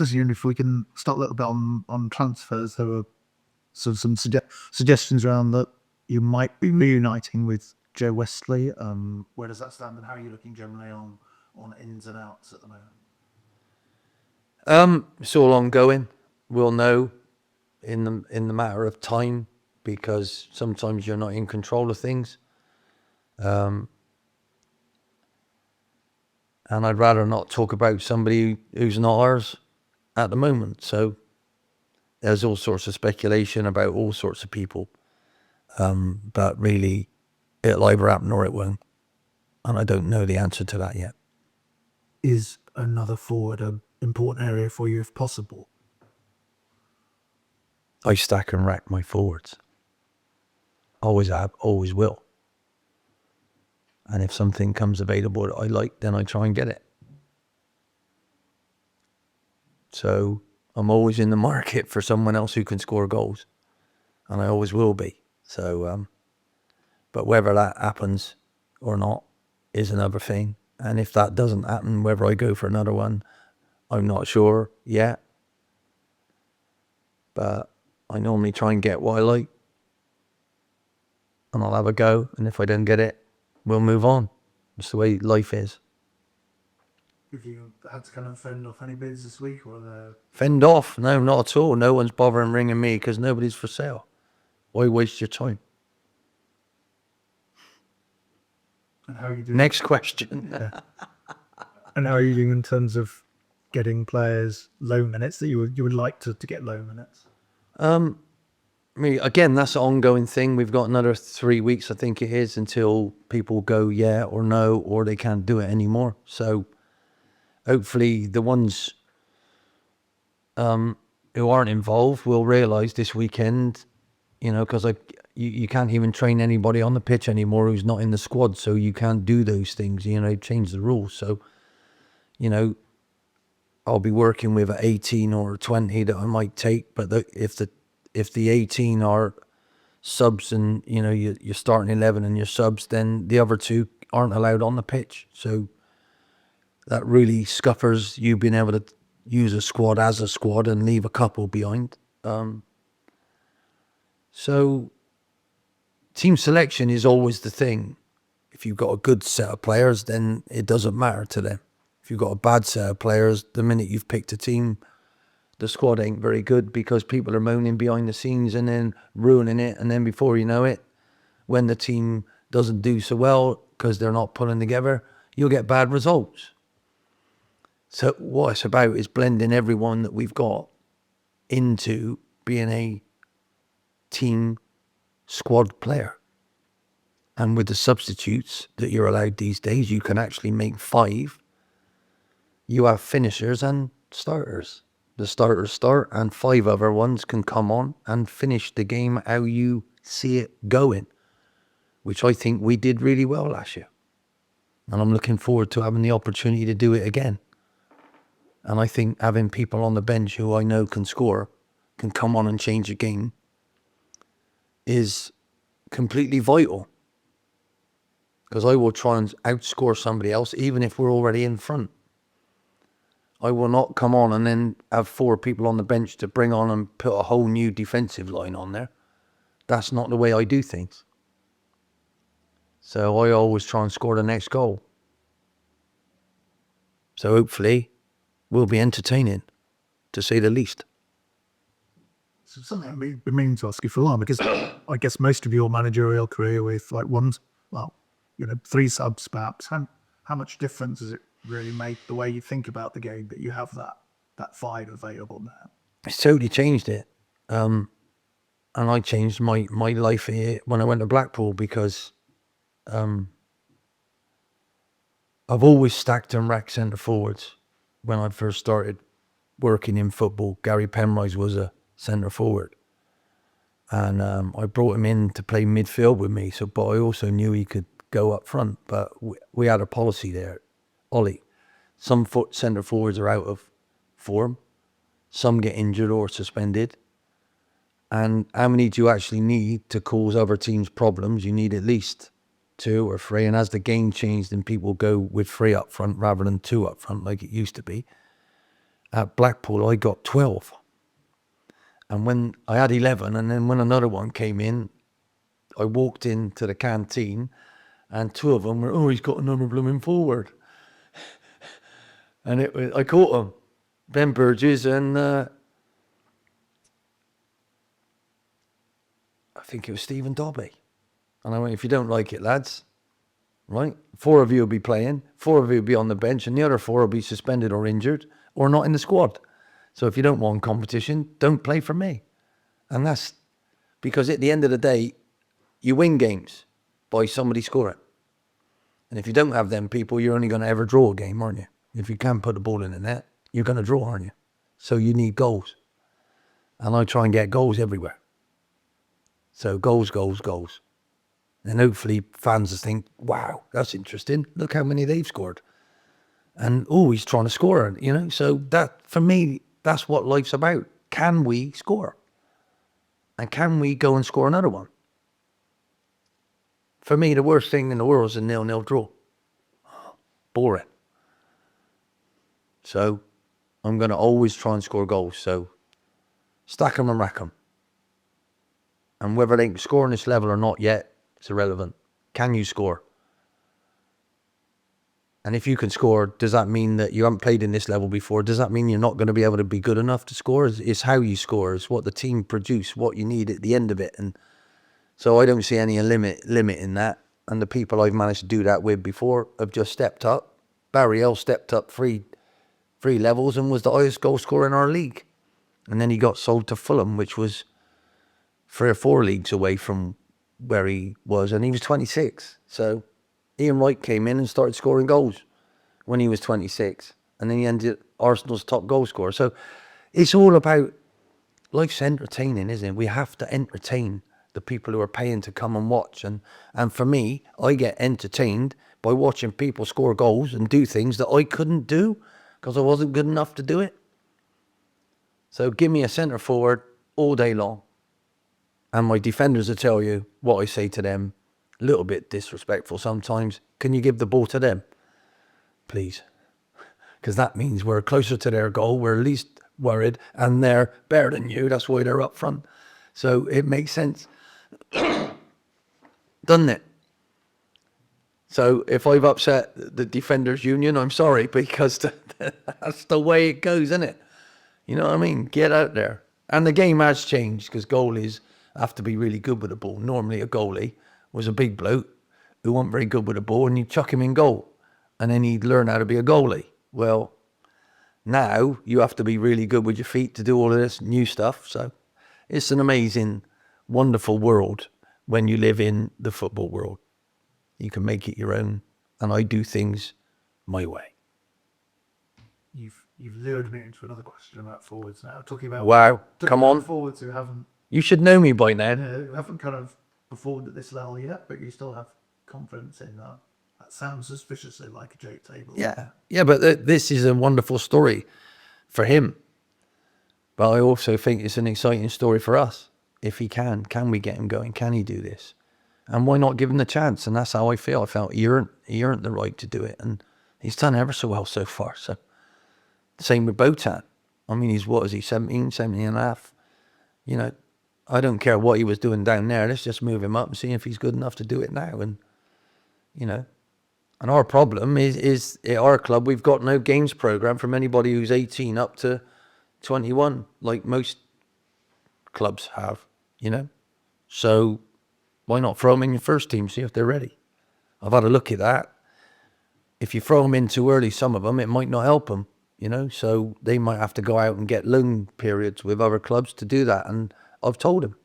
Presume if we can start a little bit on transfers, there were sort of some suggestions around that you might be reuniting with Joe Westley. Where does that stand, and how are you looking generally on ins and outs at the moment? It's all ongoing. We'll know in the matter of time, because sometimes you're not in control of things. And I'd rather not talk about somebody who's not ours at the moment. So there's all sorts of speculation about all sorts of people. But really, it'll either happen or it won't. And I don't know the answer to that yet. Is another forward an important area for you if possible? I stack and rack my forwards. Always have, always will. And if something comes available that I like, then I try and get it. So I'm always in the market for someone else who can score goals. And I always will be. So, but whether that happens or not is another thing. And if that doesn't happen, whether I go for another one, I'm not sure yet. But I normally try and get what I like. And I'll have a go. And if I don't get it, we'll move on. It's the way life is. Have you had to kind of fend off any bids this week, or Fend off? No, not at all. No one's bothering ringing me because nobody's for sale. Why waste your time? And how are you doing? Next question. Yeah. And how are you doing in terms of getting players low minutes that you would like to get low minutes? Again, that's an ongoing thing. We've got another 3 weeks, I think it is, until people go yeah or no, or they can't do it anymore. So hopefully the ones who aren't involved will realise this weekend, because you can't even train anybody on the pitch anymore who's not in the squad, so you can't do those things. They've changed the rules. So, I'll be working with an 18 or a 20 that I might take, but if the 18 are subs and you're starting 11 and you're subs, then the other two aren't allowed on the pitch. So that really scuppers you being able to use a squad as a squad and leave a couple behind. So team selection is always the thing. If you've got a good set of players, then it doesn't matter to them. If you've got a bad set of players, the minute you've picked a team, the squad ain't very good because people are moaning behind the scenes and then ruining it. And then before you know it, when the team doesn't do so well because they're not pulling together, you'll get bad results. So what it's about is blending everyone that we've got into being a team squad player. And with the substitutes that you're allowed these days, you can actually make 5. You have finishers and starters. The starters start and 5 other ones can come on and finish the game how you see it going, which I think we did really well last year. And I'm looking forward to having the opportunity to do it again. And I think having people on the bench who I know can score, can come on and change a game, is completely vital. Because I will try and outscore somebody else, even if we're already in front. I will not come on and then have 4 people on the bench to bring on and put a whole new defensive line on there. That's not the way I do things. So I always try and score the next goal. So hopefully we'll be entertaining, to say the least. So something I've been meaning to ask you for a while, because I guess most of your managerial career with 3 subs perhaps, how much difference does it really make the way you think about the game that you have that 5 available now? It's totally changed it. And I changed my life here when I went to Blackpool, because I've always stacked and racked centre forwards. When I first started working in football, Gary Penrose was a centre forward. And I brought him in to play midfield with me. But I also knew he could go up front. But we had a policy there, Ollie. Some centre forwards are out of form. Some get injured or suspended. And how many do you actually need to cause other teams problems? You need at least 2 or 3. And as the game changed and people go with 3 up front rather than 2 up front like it used to be, At Blackpool, I got 12. And when I had 11, and then when another one came in, I walked into the canteen and two of them were, oh, he's got another blooming forward. And I caught them, Ben Burgess and I think it was Stephen Dobby. And I went, if you don't like it, lads, right, 4 of you will be playing, 4 of you will be on the bench, and the other 4 will be suspended or injured or not in the squad. So if you don't want competition, don't play for me. And that's because at the end of the day, you win games by somebody scoring. And if you don't have them people, you're only going to ever draw a game, aren't you? If you can't put the ball in the net, you're going to draw, aren't you? So you need goals. And I try and get goals everywhere. So goals, goals, goals. And hopefully fans just think, wow, that's interesting. Look how many they've scored. And, oh, he's trying to score, you know. So that, for me, that's what life's about. Can we score? And can we go and score another one? For me, the worst thing in the world is a 0-0 draw. Boring. So I'm going to always try and score goals. So stack them and rack them. And whether they can score on this level or not yet, it's irrelevant. Can you score? And if you can score, does that mean that you haven't played in this level before? Does that mean you're not going to be able to be good enough to score? It's how you score. It's what the team produce, what you need at the end of it. And so I don't see any limit in that. And the people I've managed to do that with before have just stepped up. Barry L stepped up three levels and was the highest goal scorer in our league. And then he got sold to Fulham, which was 3 or 4 leagues away from where he was. And he was 26. So Ian Wright came in and started scoring goals when he was 26. And then he ended Arsenal's top goal scorer. So it's all about, life's entertaining, isn't it? We have to entertain the people who are paying to come and watch. And for me, I get entertained by watching people score goals and do things that I couldn't do because I wasn't good enough to do it. So give me a centre forward all day long. And my defenders will tell you what I say to them. A little bit disrespectful sometimes. Can you give the ball to them? Please. Because that means we're closer to their goal. We're least worried. And they're better than you. That's why they're up front. So it makes sense. Doesn't it? So if I've upset the Defenders Union, I'm sorry, because that's the way it goes, isn't it? You know what I mean? Get out there. And the game has changed because goalies have to be really good with the ball. Normally a goalie was a big bloke who wasn't very good with the ball and you chuck him in goal and then he'd learn how to be a goalie. Well, now you have to be really good with your feet to do all of this new stuff. So it's an amazing, wonderful world when you live in the football world. You can make it your own, and I do things my way. You've lured me into another question about forwards now. Talking about Come on. Forwards who haven't You should know me by now. who haven't kind of performed at this level yet, but you still have confidence in that. That sounds suspiciously like a joke table. Yeah, but this is a wonderful story for him. But I also think it's an exciting story for us. If he can we get him going? Can he do this? And why not give him the chance? And that's how I feel. I felt he earned the right to do it. And he's done ever so well so far. So same with Botan. I mean, he's, 17 and a half? You know, I don't care what he was doing down there. Let's just move him up and see if he's good enough to do it now. And, you know, and our problem is at our club, we've got no games program from anybody who's 18 up to 21, like most clubs have, you know. So why not throw them in your first team, see if they're ready? I've had a look at that. If you throw them in too early, some of them, it might not help them, you know. So they might have to go out and get loan periods with other clubs to do that. And I've told them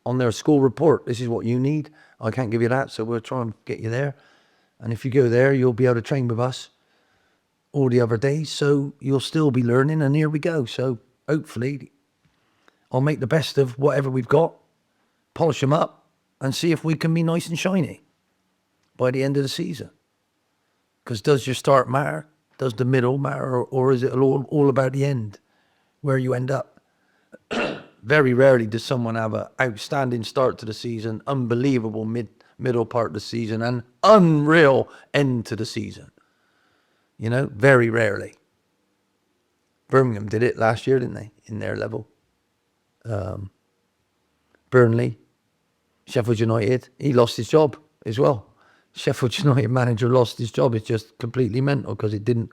on their school report, this is what you need. I can't give you that, so we'll try and get you there. And if you go there, you'll be able to train with us all the other days. So you'll still be learning, and here we go. So hopefully I'll make the best of whatever we've got, polish them up, and see if we can be nice and shiny by the end of the season. Because does your start matter? Does the middle matter? Or is it all about the end, where you end up? Very rarely does someone have an outstanding start to the season, unbelievable middle part of the season, and unreal end to the season. You know, very rarely. Birmingham did it last year, didn't they? In their level. Burnley, Sheffield United, he lost his job as well. Sheffield United manager lost his job. It's just completely mental because it didn't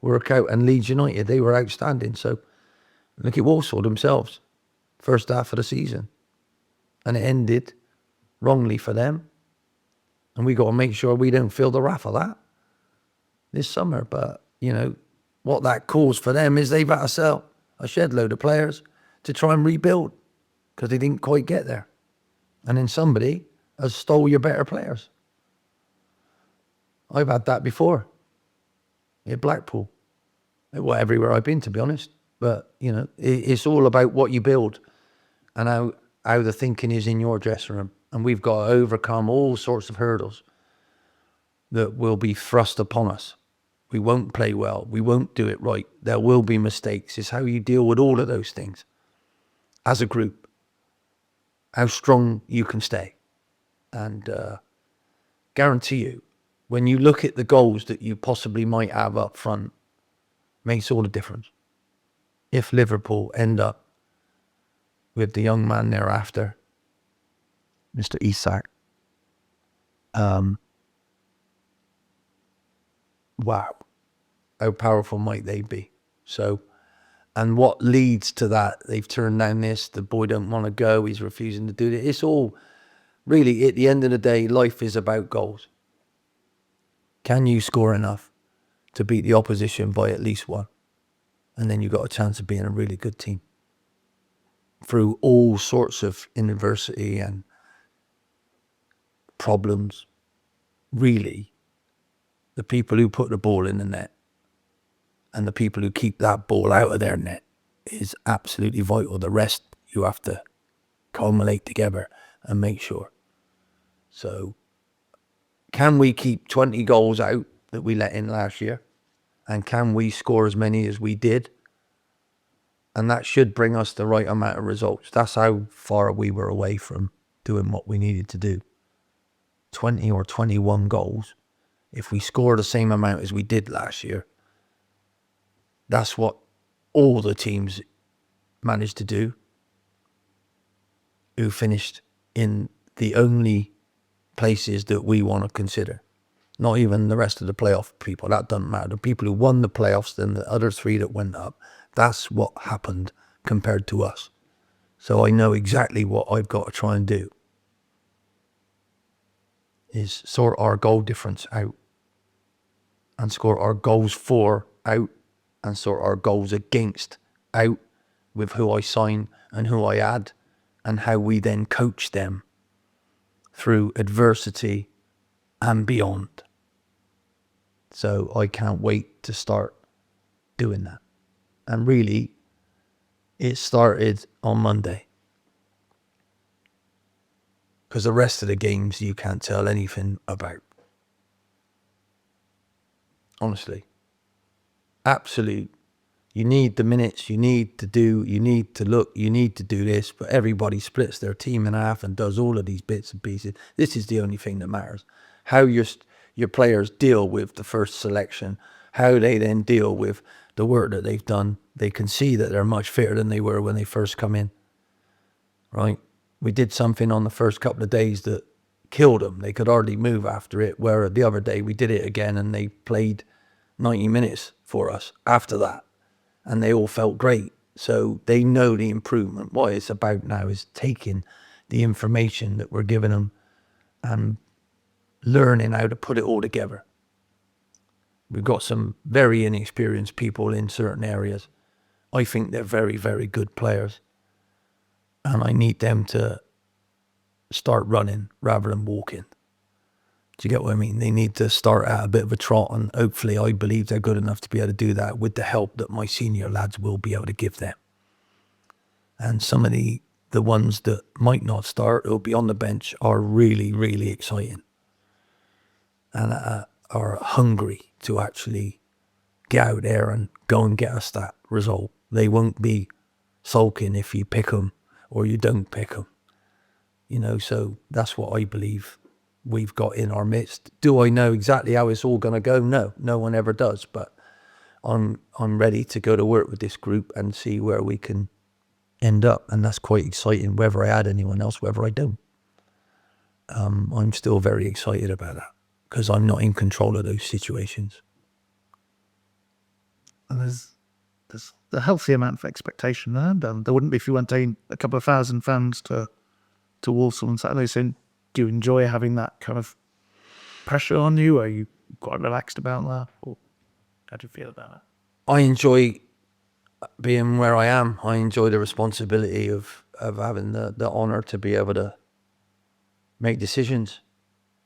work out. And Leeds United, they were outstanding. So look at Walsall themselves, first half of the season. And it ended wrongly for them. And we got to make sure we don't feel the wrath of that this summer. But, you know, what that caused for them is they've had to sell a shed load of players to try and rebuild because they didn't quite get there. And then somebody has stole your better players. I've had that before at Blackpool. Well, everywhere I've been, to be honest. But, you know, it's all about what you build and how the thinking is in your dressing room. And we've got to overcome all sorts of hurdles that will be thrust upon us. We won't play well. We won't do it right. There will be mistakes. It's how you deal with all of those things as a group, how strong you can stay. And guarantee you, when you look at the goals that you possibly might have up front, makes all the difference. If Liverpool end up with the young man thereafter, Mr. Isak, wow, how powerful might they be? So, and what leads to that? They've turned down this, the boy don't want to go, he's refusing to do it. It's all, really, at the end of the day, life is about goals. Can you score enough to beat the opposition by at least one? And then you've got a chance of being a really good team. Through all sorts of adversity and problems, really, the people who put the ball in the net and the people who keep that ball out of their net is absolutely vital. The rest you have to culminate together and make sure. So, can we keep 20 goals out that we let in last year? And can we score as many as we did? And that should bring us the right amount of results. That's how far we were away from doing what we needed to do. 20 or 21 goals. If we score the same amount as we did last year, that's what all the teams managed to do who finished in the only places that we want to consider. Not even the rest of the playoff people. That doesn't matter. The people who won the playoffs, then the other three that went up, that's what happened compared to us. So I know exactly what I've got to try and do is sort our goal difference out and sort our goals for out and sort our goals against out with who I sign and who I add and how we then coach them through adversity and beyond. So I can't wait to start doing that. And really, it started on Monday. Because the rest of the games you can't tell anything about. Honestly. Absolute. You need the minutes, you need to do, you need to look, you need to do this, but everybody splits their team in half and does all of these bits and pieces. This is the only thing that matters. How your players deal with the first selection, how they then deal with the work that they've done. They can see that they're much fitter than they were when they first come in, right? We did something on the first couple of days that killed them. They could hardly move after it, where the other day we did it again and they played 90 minutes for us after that. And they all felt great. So they know the improvement. What it's about now is taking the information that we're giving them and learning how to put it all together. We've got some very inexperienced people in certain areas. I think they're very, very good players. And I need them to start running rather than walking. Do you get what I mean? They need to start at a bit of a trot, and hopefully I believe they're good enough to be able to do that with the help that my senior lads will be able to give them. And some of the ones that might not start, who'll be on the bench, are really, really exciting. And are hungry to actually get out there and go and get us that result. They won't be sulking if you pick them or you don't pick them. You know, so that's what I believe we've got in our midst. Do I know exactly how it's all going to go? No, no one ever does. But I'm ready to go to work with this group and see where we can end up, and that's quite exciting. Whether I add anyone else, whether I don't, I'm still very excited about that because I'm not in control of those situations. And there's a healthy amount of expectation there. And there wouldn't be if you went in a couple of thousand fans to Walsall on Saturday. So do you enjoy having that kind of pressure on you? Are you quite relaxed about that? Or how do you feel about it? I enjoy being where I am. I enjoy the responsibility of having the honour to be able to make decisions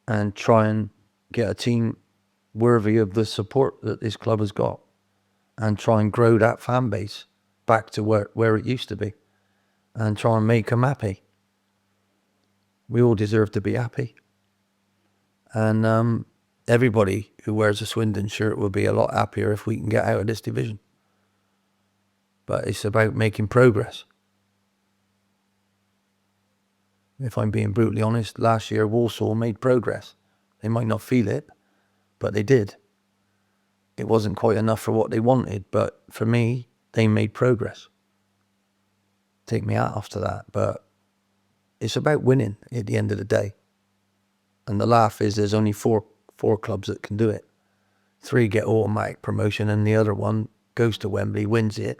and try and get a team worthy of the support that this club has got, and try and grow that fan base back to where it used to be, and try and make them happy. We all deserve to be happy. And everybody who wears a Swindon shirt will be a lot happier if we can get out of this division. But it's about making progress. If I'm being brutally honest, last year Walsall made progress. They might not feel it, but they did. It wasn't quite enough for what they wanted, but for me, they made progress. Take me out after that, but it's about winning at the end of the day. And the laugh is there's only four clubs that can do it. 3 get automatic promotion and the other one goes to Wembley, wins it.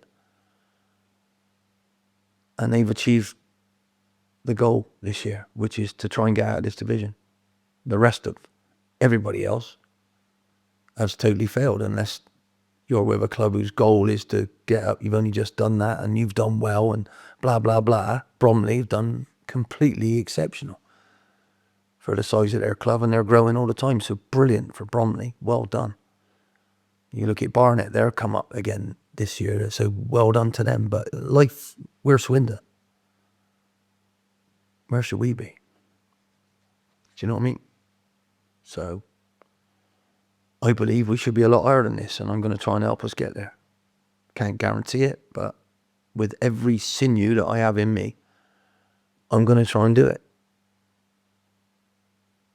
And they've achieved the goal this year, which is to try and get out of this division. The rest of everybody else has totally failed, unless you're with a club whose goal is to get up. You've only just done that and you've done well and blah, blah, blah. Bromley have done completely exceptional for the size of their club, and they're growing all the time. So brilliant for Bromley. Well done. You look at Barnet, they're come up again this year. So well done to them. But life, we're Swindon. Where should we be? Do you know what I mean? So I believe we should be a lot higher than this, and I'm going to try and help us get there. Can't guarantee it, but with every sinew that I have in me, I'm going to try and do it.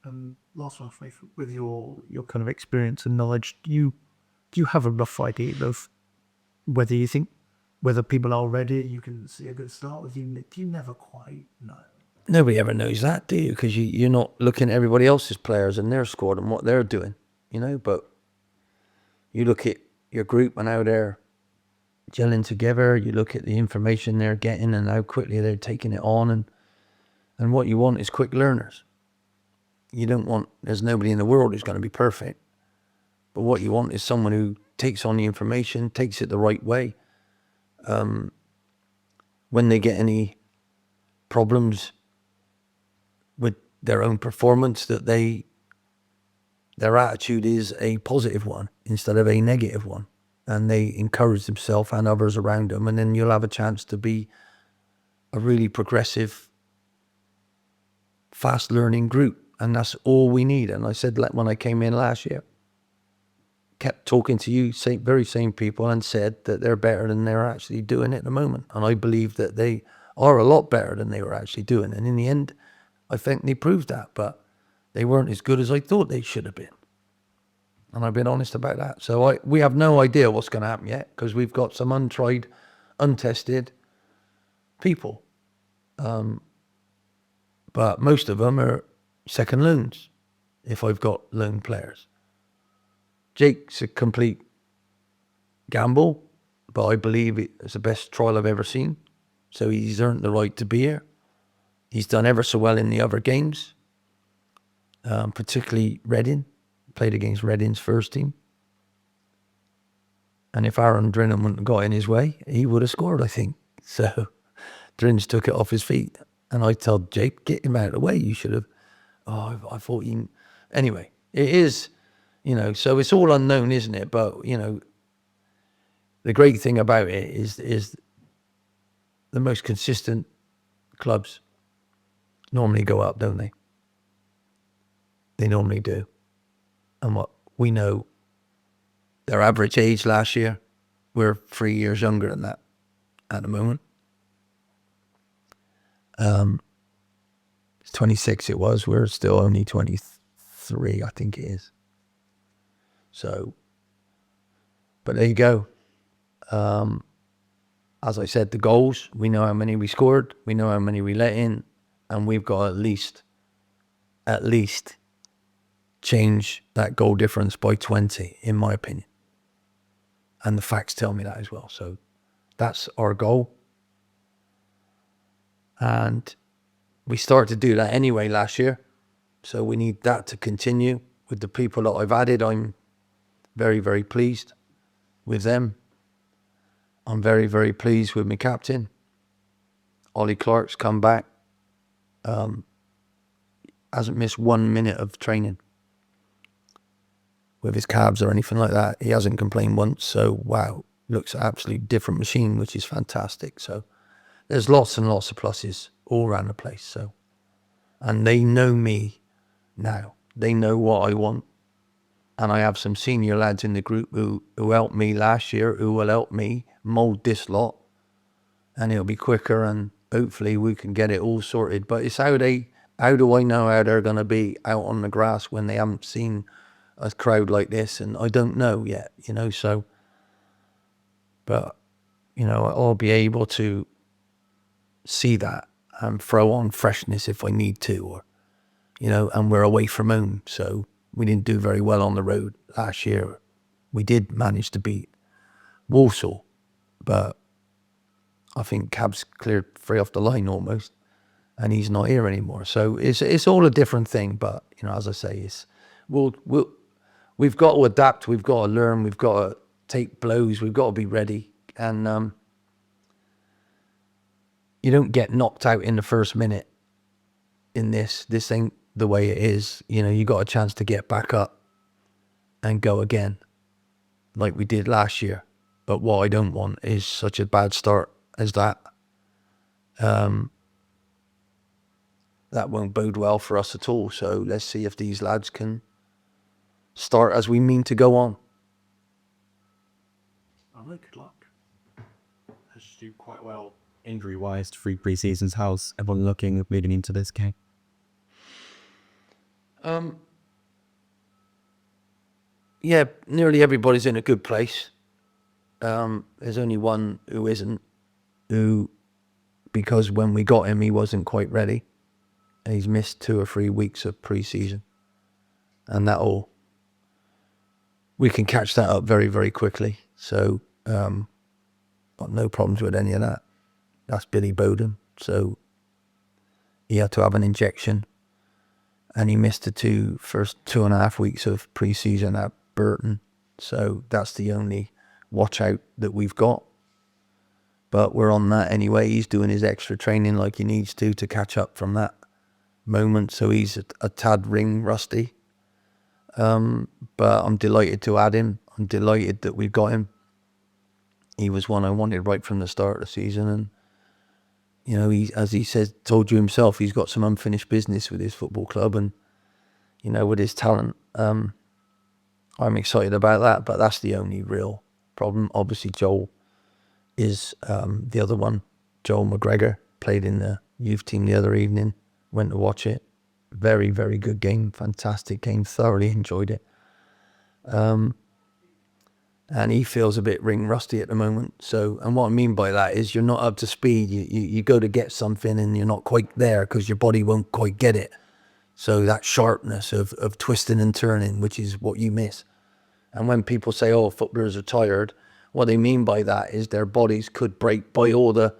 And last one for me, with your kind of experience and knowledge, do you have a rough idea of whether people are ready? You can see a good start with you. Do you never quite know? Nobody ever knows that, do you? Because you're not looking at everybody else's players and their squad and what they're doing, but you look at your group and how they're gelling together. You look at the information they're getting and how quickly they're taking it on, and what you want is quick learners. There's nobody in the world who's going to be perfect, but what you want is someone who takes on the information, takes it the right way. When they get any problems with their own performance, that their attitude is a positive one instead of a negative one, and they encourage themselves and others around them, and then you'll have a chance to be a really progressive, fast learning group. And that's all we need. And I said, like when I came in last year, kept talking to you, very same people, and said that they're better than they're actually doing at the moment. And I believe that they are a lot better than they were actually doing. And in the end, I think they proved that, but they weren't as good as I thought they should have been. And I've been honest about that. So we have no idea what's going to happen yet, because we've got some untried, untested people. But most of them are second loans, if I've got loan players. Jake's a complete gamble, but I believe it's the best trial I've ever seen. So he's earned the right to be here. He's done ever so well in the other games, particularly Reading. Played against Reading's first team. And if Aaron Drinnan wouldn't have got in his way, he would have scored, I think. So Drinns took it off his feet. And I told Jake, get him out of the way. You should have. I thought you... Anyway, it is, so it's all unknown, isn't it? But, the great thing about it is the most consistent clubs normally go up, don't they? They normally do. And what we know, their average age last year, we're 3 years younger than that at the moment. It's 26 it was. We're still only 23, I think it is. So But there you go. As I said, the goals, we know how many we scored, we know how many we let in, and we've got at least change that goal difference by 20, in my opinion. And the facts tell me that as well. So that's our goal. And we started to do that anyway last year. So we need that to continue with the people that I've added. I'm very, very pleased with them. I'm very, very pleased with my captain. Ollie Clark's come back. Hasn't missed 1 minute of training with his calves or anything like that. He hasn't complained once. So, wow, looks an absolutely different machine, which is fantastic. So there's lots and lots of pluses all around the place. So, and they know me now. They know what I want. And I have some senior lads in the group who helped me last year, who will help me mould this lot. And it'll be quicker, and hopefully we can get it all sorted. But it's how do I know how they're going to be out on the grass when they haven't seen a crowd like this? And I don't know yet, so, but, I'll be able to see that and throw on freshness if I need to, or, and we're away from home. So we didn't do very well on the road last year. We did manage to beat Walsall, but I think Cab's cleared free off the line almost, and he's not here anymore. So it's all a different thing. But as I say, we've got to adapt. We've got to learn. We've got to take blows. We've got to be ready. And you don't get knocked out in the first minute. In this ain't the way it is. You got a chance to get back up and go again, like we did last year. But what I don't want is such a bad start as that. That won't bode well for us at all. So let's see if these lads can start as we mean to go on. Oh, good luck. Has do quite well injury-wise, 3 pre-seasons. How's everyone looking leading into this game? Yeah, nearly everybody's in a good place. There's only one who isn't, because when we got him, he wasn't quite ready. And he's missed 2 or 3 weeks of pre-season. And we can catch that up very, very quickly. So, got no problems with any of that. That's Billy Bowden. So he had to have an injection, and he missed the first 2.5 weeks of pre-season at Burton. So that's the only watch out that we've got. But we're on that anyway. He's doing his extra training like he needs to catch up from that moment. So he's a tad ring rusty. But I'm delighted to add him. I'm delighted that we've got him. He was one I wanted right from the start of the season. And, he, as he said, told you himself, he's got some unfinished business with his football club and, with his talent. I'm excited about that, but that's the only real problem. Obviously, Joel is the other one. Joel McGregor played in the youth team the other evening. Went to watch it. Very, very good game. Fantastic game. Thoroughly enjoyed it. And he feels a bit ring rusty at the moment. So, and what I mean by that is you're not up to speed. You go to get something and you're not quite there because your body won't quite get it. So that sharpness of twisting and turning, which is what you miss. And when people say, oh, footballers are tired, what they mean by that is their bodies could break by all the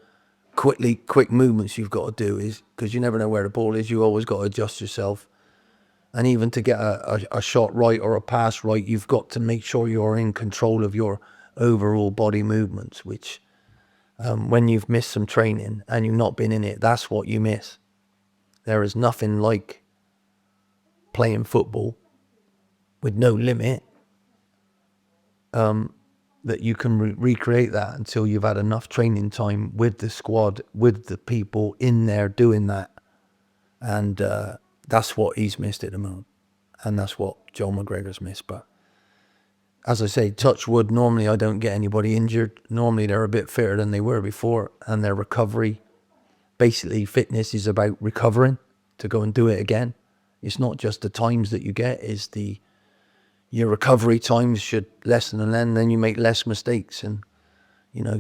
quick movements you've got to do, is because you never know where the ball is. You always got to adjust yourself. And even to get a shot right or a pass right, you've got to make sure you're in control of your overall body movements, which when you've missed some training and you've not been in it, that's what you miss. There is nothing like playing football with no limit that you can recreate that until you've had enough training time with the squad, with the people in there doing that. And that's what he's missed at the moment. And that's what Joel McGregor's missed. But as I say, touch wood, normally I don't get anybody injured. Normally they're a bit fitter than they were before, and their recovery, basically fitness is about recovering to go and do it again. It's not just the times that you get, it's the your recovery times should lessen, and then you make less mistakes, and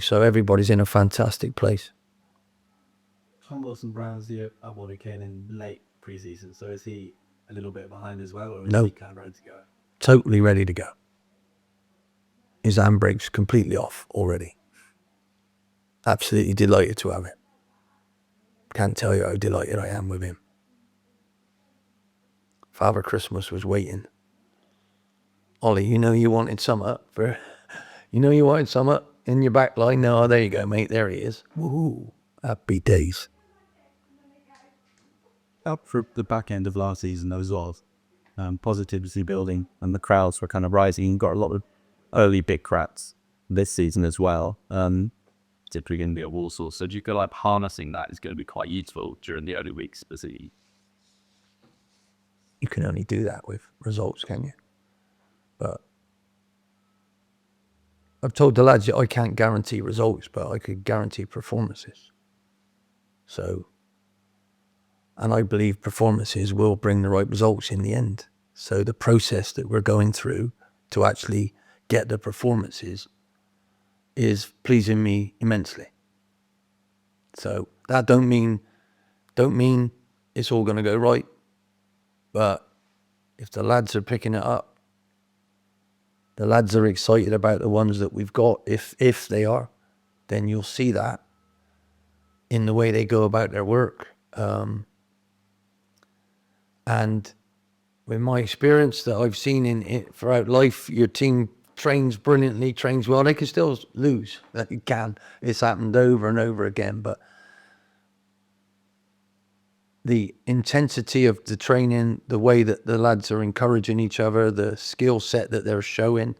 so everybody's in a fantastic place. Tom Wilson Brown's the one who came in late pre-season, so is he a little bit behind as well, or is No. he kind of ready to go? Totally ready to go. His handbrake's completely off already. Absolutely delighted to have it. Can't tell you how delighted I am with him. Father Christmas was waiting. Ollie, you wanted some in your back line. No, there you go, mate. There he is. Woohoo. Happy days. Up for the back end of last season as well. Positivity building, and the crowds were kind of rising. You got a lot of early big crats this season as well. Typically going to be at Walsall. So do you feel like harnessing that is going to be quite useful during the early weeks, specifically? You can only do that with results, can you? But I've told the lads that I can't guarantee results, but I could guarantee performances. So, and I believe performances will bring the right results in the end. So the process that we're going through to actually get the performances is pleasing me immensely. So that don't mean it's all going to go right. But if the lads are picking it up, the lads are excited about the ones that we've got, if they are, then you'll see that in the way they go about their work. And with my experience that I've seen in it throughout life, your team trains brilliantly, trains well. They can still lose. That you can. It's happened over and over again. But the intensity of the training, the way that the lads are encouraging each other, the skill set that they're showing,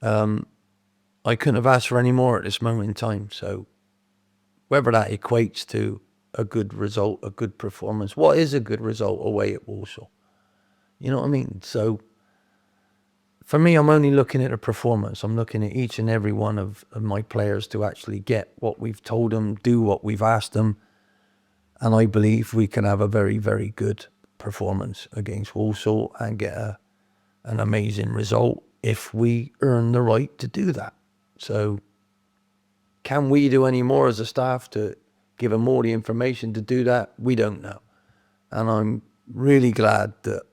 I couldn't have asked for any more at this moment in time. So whether that equates to a good result, a good performance, what is a good result away at Walsall? You know what I mean? So for me, I'm only looking at a performance. I'm looking at each and every one of my players to actually get what we've told them, do what we've asked them. And I believe we can have a very, very good performance against Walsall and get an amazing result if we earn the right to do that. So can we do any more as a staff to give them all the information to do that? We don't know. And I'm really glad that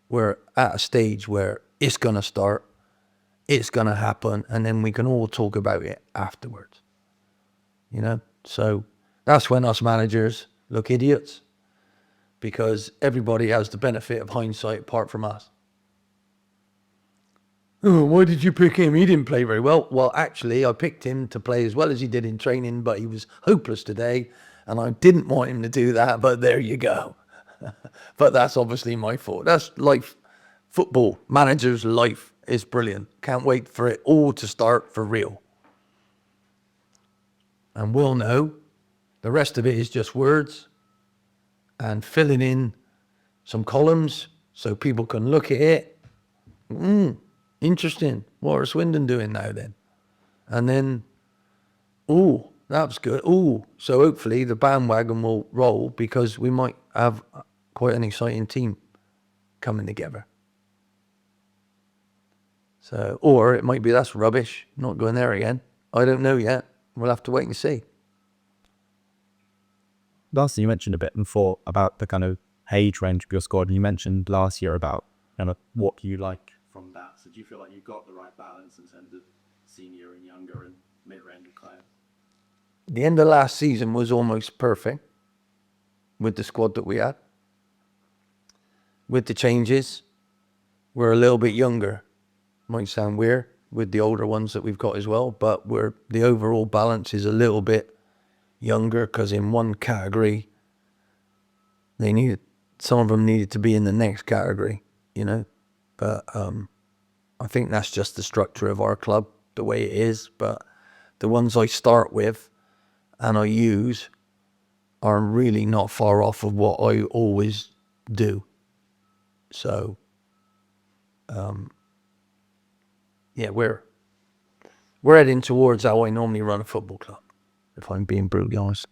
we're at a stage where it's going to start, it's going to happen, and then we can all talk about it afterwards. So that's when us managers look idiots, because everybody has the benefit of hindsight apart from us. Oh, why did you pick him? He didn't play very well. Well, actually, I picked him to play as well as he did in training, but he was hopeless today, and I didn't want him to do that, but there you go. But that's obviously my fault. That's life. Football, manager's life is brilliant. Can't wait for it all to start for real. And we'll know. The rest of it is just words and filling in some columns so people can look at it. Interesting. What are Swindon doing now then? And then, that was good. So hopefully the bandwagon will roll, because we might have quite an exciting team coming together. So, or it might be that's rubbish, not going there again. I don't know yet. We'll have to wait and see. Lastly, you mentioned a bit before about the kind of age range of your squad, and you mentioned last year about kind of what you like from that. So do you feel like you've got the right balance in terms of senior and younger and mid-range players? The end of last season was almost perfect with the squad that we had. With the changes, we're a little bit younger. Might sound weird with the older ones that we've got as well, but the overall balance is a little bit younger, because in one category, some of them needed to be in the next category, But I think that's just the structure of our club, the way it is. But the ones I start with and I use are really not far off of what I always do. So, yeah, we're heading towards how I normally run a football club, if I'm being brutally honest.